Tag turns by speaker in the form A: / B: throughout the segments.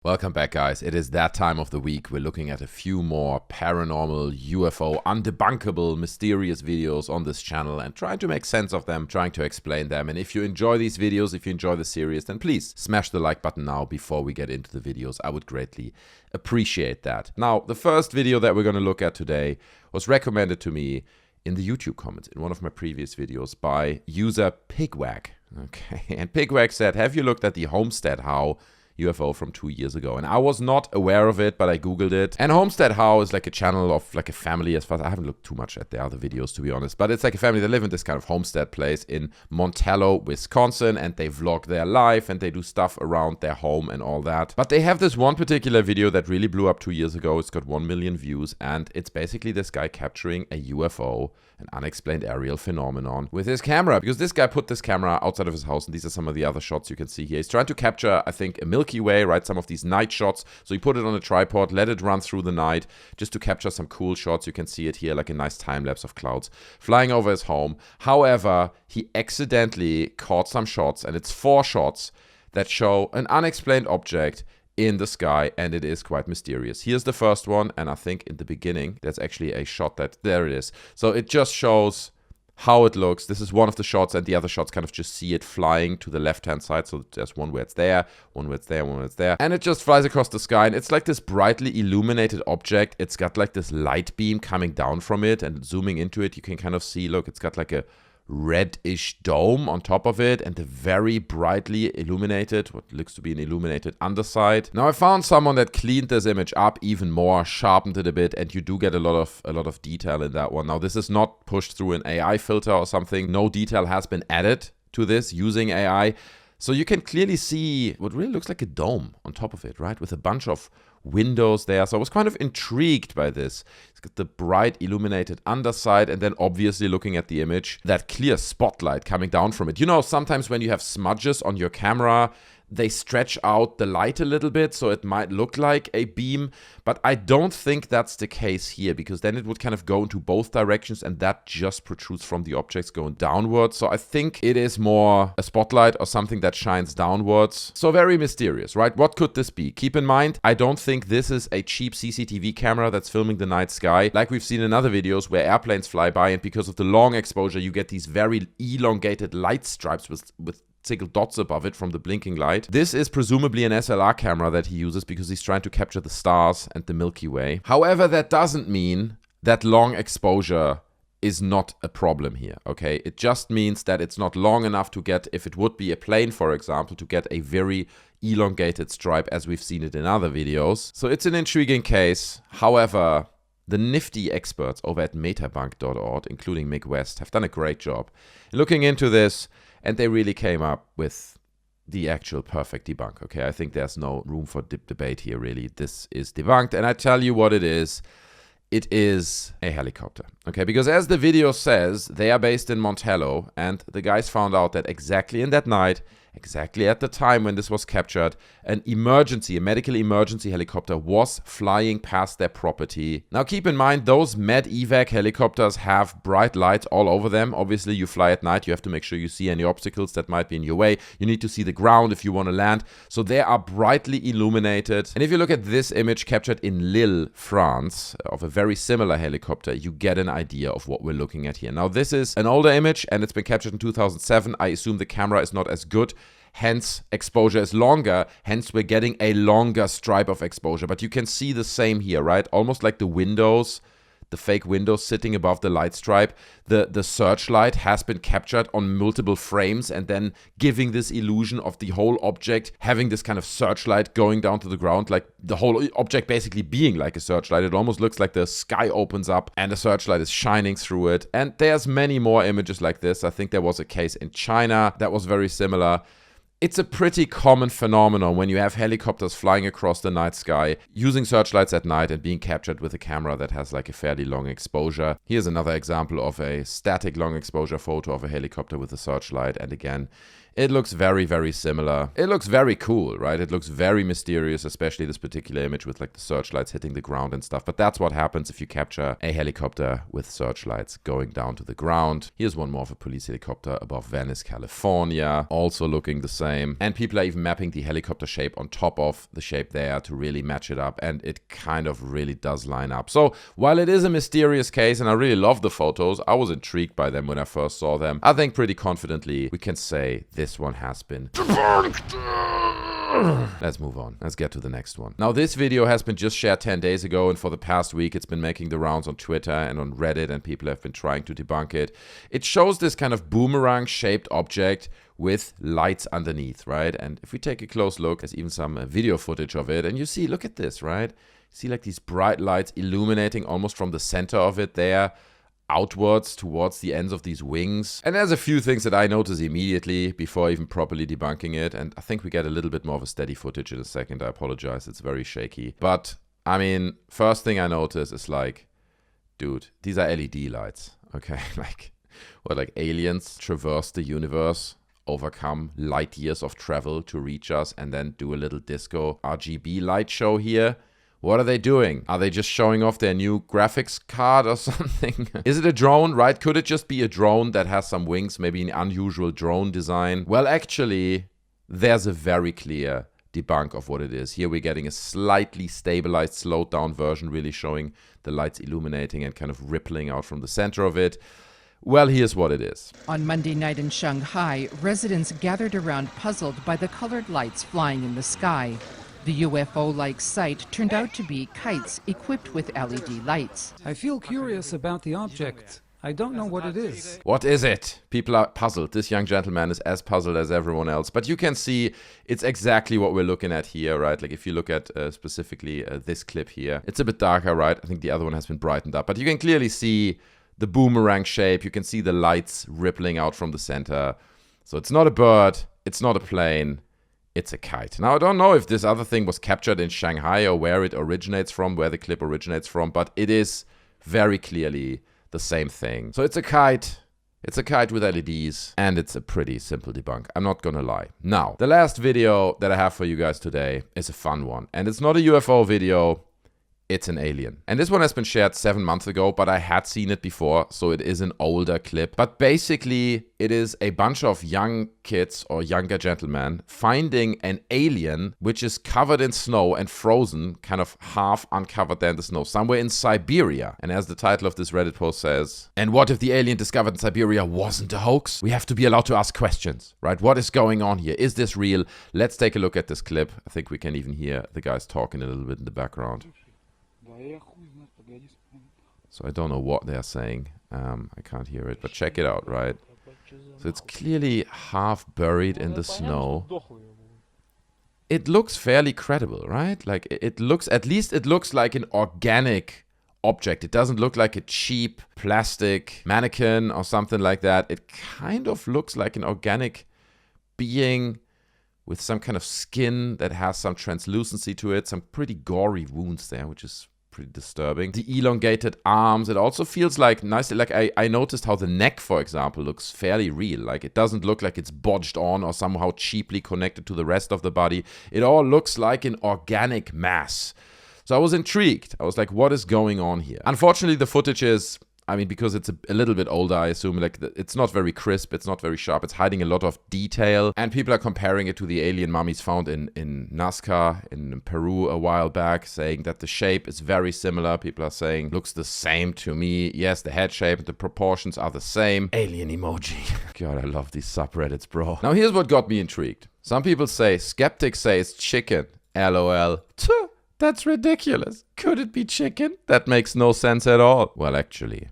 A: Welcome back, guys. It is that time of the week. We're looking at a few more paranormal, UFO, undebunkable, mysterious videos on this channel and trying to make sense of them, trying to explain them. And if you enjoy these videos, if you enjoy the series, then please smash the like button now before we get into the videos. I would greatly appreciate that. Now, the first video that we're going to look at today was recommended to me in the YouTube comments in one of my previous videos by user Pigwag. Okay, and Pigwag said, have you looked at the HomeSteadHow UFO from 2 years ago? And I was not aware of it, but I googled it. And HomeSteadHow is like a channel of like a family, as far as I haven't looked too much at the other videos, to be honest, but it's like a family that live in this kind of homestead place in Montello, Wisconsin, and they vlog their life and they do stuff around their home and all that. But they have this one particular video that really blew up 2 years ago. It's got 1 million views, and it's basically this guy capturing a UFO, an unexplained aerial phenomenon, with his camera, because this guy put this camera outside of his house, and these are some of the other shots you can see here. He's trying to capture, I think, a Milky Way, right? Some of these night shots. So he put it on a tripod, let it run through the night, just to capture some cool shots. You can see it here, like a nice time lapse of clouds flying over his home. However, he accidentally caught some shots, and it's 4 shots that show an unexplained object in the sky, and it is quite mysterious. Here's the first one, and I think in the beginning there's actually a shot that, there it is. So it just shows how it looks. This is one of the shots, and the other shots kind of just see it flying to the left-hand side. So there's one where it's there, one where it's there, one where it's there. And it just flies across the sky, and it's like this brightly illuminated object. It's got like this light beam coming down from it, and zooming into it, you can kind of see, look, it's got like a reddish dome on top of it and a very brightly illuminated, what looks to be an illuminated underside. Now I found someone that cleaned this image up even more, sharpened it a bit, and you do get a lot of detail in that one. Now this is not pushed through an AI filter or something. No detail has been added to this using AI. So you can clearly see what really looks like a dome on top of it, right? With a bunch of windows there. So I was kind of intrigued by this. It's got the bright illuminated underside, and then obviously looking at the image, that clear spotlight coming down from it. You know, sometimes when you have smudges on your camera, they stretch out the light a little bit, so it might look like a beam, but I don't think that's the case here, because then it would kind of go into both directions, and that just protrudes from the objects going downwards. So I think it is more a spotlight or something that shines downwards. So very mysterious, right? What could this be? Keep in mind, I don't think this is a cheap CCTV camera that's filming the night sky, like we've seen in other videos where airplanes fly by, and because of the long exposure, you get these very elongated light stripes with single dots above it from the blinking light. This is presumably an SLR camera that he uses because he's trying to capture the stars and the Milky Way. However, that doesn't mean that long exposure is not a problem here, okay? It just means that it's not long enough to get, if it would be a plane, for example, to get a very elongated stripe as we've seen it in other videos. So it's an intriguing case. However, the nifty experts over at Debunked, including Mick West, have done a great job looking into this, and they really came up with the actual perfect debunk, okay? I think there's no room for debate here, really. This is debunked, and I tell you what it is. It is a helicopter, okay? Because as the video says, they are based in Montello, and the guys found out that exactly in that night, exactly at the time when this was captured, a medical emergency helicopter was flying past their property. Now keep in mind, those med evac helicopters have bright lights all over them. Obviously, you fly at night, you have to make sure you see any obstacles that might be in your way. You need to see the ground if you want to land. So they are brightly illuminated. And if you look at this image captured in Lille, France, of a very similar helicopter, you get an idea of what we're looking at here. Now this is an older image, and it's been captured in 2007. I assume the camera is not as good, hence exposure is longer, hence we're getting a longer stripe of exposure. But you can see the same here, right? Almost like the windows, the fake windows sitting above the light stripe. The searchlight has been captured on multiple frames, and then giving this illusion of the whole object having this kind of searchlight going down to the ground, like the whole object basically being like a searchlight. It almost looks like the sky opens up and the searchlight is shining through it. And there's many more images like this. I think there was a case in China that was very similar. It's a pretty common phenomenon when you have helicopters flying across the night sky, using searchlights at night and being captured with a camera that has like a fairly long exposure. Here's another example of a static long exposure photo of a helicopter with a searchlight. And again, It looks very, very similar. It looks very cool, right? It looks very mysterious, especially this particular image with like the searchlights hitting the ground and stuff. But that's what happens if you capture a helicopter with searchlights going down to the ground. Here's one more of a police helicopter above Venice, California, also looking the same. And people are even mapping the helicopter shape on top of the shape there to really match it up. And it kind of really does line up. So while it is a mysterious case and I really love the photos, I was intrigued by them when I first saw them. I think pretty confidently we can say this one has been debunked. Let's move on. Let's get to the next one. Now, this video has been just shared 10 days ago, and for the past week, it's been making the rounds on Twitter and on Reddit, and people have been trying to debunk it. It shows this kind of boomerang-shaped object with lights underneath, right? And if we take a close look, there's even some video footage of it, and you see, look at this, right? You see like these bright lights illuminating almost from the center of it there, outwards towards the ends of these wings. And there's a few things that I notice immediately before even properly debunking it. And I think we get a little bit more of a steady footage in a second. I apologize. It's very shaky. But I mean, first thing I notice is like, dude, these are LED lights. Okay. Like what, like aliens traverse the universe, overcome light years of travel to reach us, and then do a little disco RGB light show here. What are they doing? Are they just showing off their new graphics card or something? Is it a drone, right? Could it just be a drone that has some wings, maybe an unusual drone design? Well, actually, there's a very clear debunk of what it is. Here we're getting a slightly stabilized, slowed down version, really showing the lights illuminating and kind of rippling out from the center of it. Well, here's what it is.
B: On Monday night in Shanghai, residents gathered around puzzled by the colored lights flying in the sky. The UFO-like sight turned out to be kites equipped with LED lights.
C: I feel curious about the object. I don't know what it is.
A: What is it? People are puzzled. This young gentleman is as puzzled as everyone else. But you can see it's exactly what we're looking at here, right? Like if you look at specifically this clip here, it's a bit darker, right? I think the other one has been brightened up. But you can clearly see the boomerang shape. You can see the lights rippling out from the center. So it's not a bird. It's not a plane. It's a kite. Now, I don't know if this other thing was captured in Shanghai or where it originates from, where the clip originates from, but it is very clearly the same thing. So it's a kite. It's a kite with LEDs, and it's a pretty simple debunk. I'm not gonna lie. Now, the last video that I have for you guys today is a fun one, and it's not a UFO video. It's an alien. And this one has been shared 7 months ago, but I had seen it before, so it is an older clip. But basically, it is a bunch of young kids or younger gentlemen finding an alien which is covered in snow and frozen, kind of half uncovered there in the snow, somewhere in Siberia. And as the title of this Reddit post says, and what if the alien discovered in Siberia wasn't a hoax? We have to be allowed to ask questions, right? What is going on here? Is this real? Let's take a look at this clip. I think we can even hear the guys talking a little bit in the background. So I don't know what they're saying. I can't hear it, but check it out, right? So it's clearly half buried in the snow. It looks fairly credible, right? Like it looks, at least it looks like an organic object. It doesn't look like a cheap plastic mannequin or something like that. It kind of looks like an organic being with some kind of skin that has some translucency to it, some pretty gory wounds there, which is pretty disturbing. The elongated arms, it also feels like nicely, like I noticed how the neck, for example, looks fairly real. Like it doesn't look like it's bodged on or somehow cheaply connected to the rest of the body. It all looks like an organic mass. So I was intrigued. I was like, what is going on here? Unfortunately, the footage is, I mean, because it's a little bit older, I assume, like it's not very crisp, it's not very sharp, it's hiding a lot of detail. And people are comparing it to the alien mummies found in Nazca, in Peru a while back, saying that the shape is very similar. People are saying, looks the same to me. Yes, the head shape and the proportions are the same. Alien emoji. God, I love these subreddits, bro. Now, here's what got me intrigued. Some people say, skeptics say it's chicken. LOL. That's ridiculous. Could it be chicken? That makes no sense at all. Well, actually,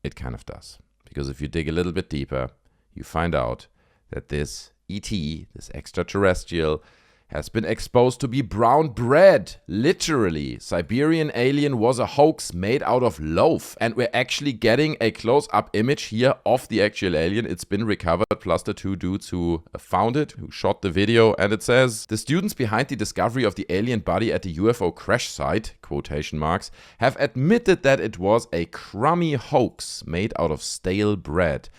A: it kind of does. Because if you dig a little bit deeper, you find out that this ET, this extraterrestrial, has been exposed to be brown bread. Literally. Siberian alien was a hoax made out of loaf. And we're actually getting a close-up image here of the actual alien. It's been recovered, plus the two dudes who found it, who shot the video. And it says, the students behind the discovery of the alien body at the UFO crash site, quotation marks, have admitted that it was a crummy hoax made out of stale bread.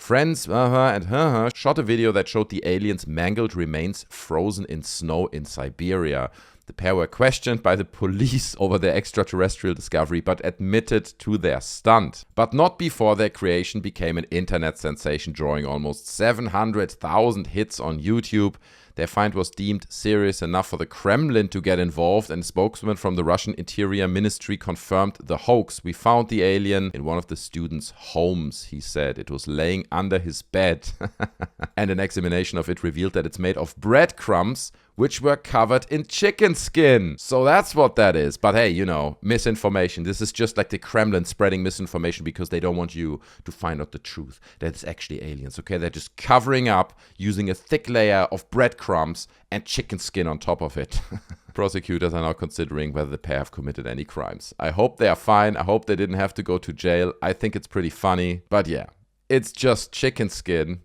A: Friends and shot a video that showed the aliens' mangled remains frozen in snow in Siberia. The pair were questioned by the police over their extraterrestrial discovery, but admitted to their stunt. But not before their creation became an internet sensation, drawing almost 700,000 hits on YouTube. Their find was deemed serious enough for the Kremlin to get involved, and a spokesman from the Russian Interior Ministry confirmed the hoax. We found the alien in one of the students' homes, he said. It was laying under his bed. And an examination of it revealed that it's made of breadcrumbs, which were covered in chicken skin. So that's what that is. But hey, you know, misinformation. This is just like the Kremlin spreading misinformation because they don't want you to find out the truth, that it's actually aliens, okay? They're just covering up using a thick layer of breadcrumbs and chicken skin on top of it. Prosecutors are now considering whether the pair have committed any crimes. I hope they are fine. I hope they didn't have to go to jail. I think it's pretty funny. But yeah, it's just chicken skin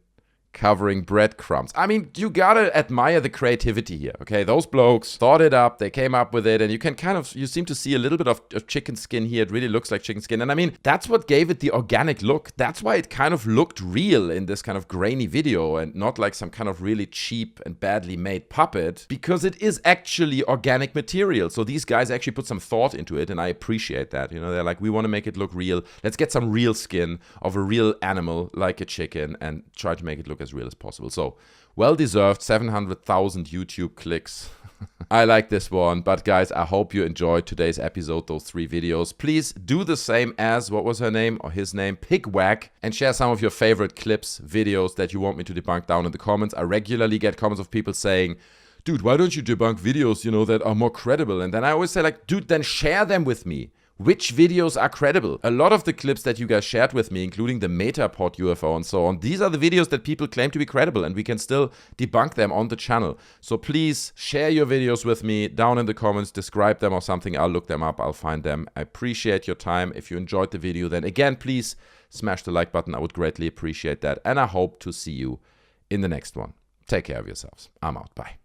A: covering breadcrumbs. I mean, you gotta admire the creativity here, okay? Those blokes thought it up, they came up with it, and you seem to see a little bit of chicken skin here. It really looks like chicken skin. And I mean, that's what gave it the organic look. That's why it kind of looked real in this kind of grainy video and not like some kind of really cheap and badly made puppet, because it is actually organic material. So these guys actually put some thought into it, and I appreciate that. You know, they're like, we want to make it look real. Let's get some real skin of a real animal like a chicken and try to make it look as real as possible. So, well-deserved 700,000 YouTube clicks. I like this one. But guys, I hope you enjoyed today's episode, those 3 videos. Please do the same as, what was her name or his name, Pigwack, and share some of your favorite clips, videos that you want me to debunk down in the comments. I regularly get comments of people saying, dude, why don't you debunk videos, you know, that are more credible? And then I always say, like, dude, then share them with me. Which videos are credible? A lot of the clips that you guys shared with me, including the Metapod UFO and so on, these are the videos that people claim to be credible, and we can still debunk them on the channel. So please share your videos with me down in the comments, describe them or something. I'll look them up, I'll find them. I appreciate your time. If you enjoyed the video, then again, please smash the like button. I would greatly appreciate that. And I hope to see you in the next one. Take care of yourselves. I'm out. Bye.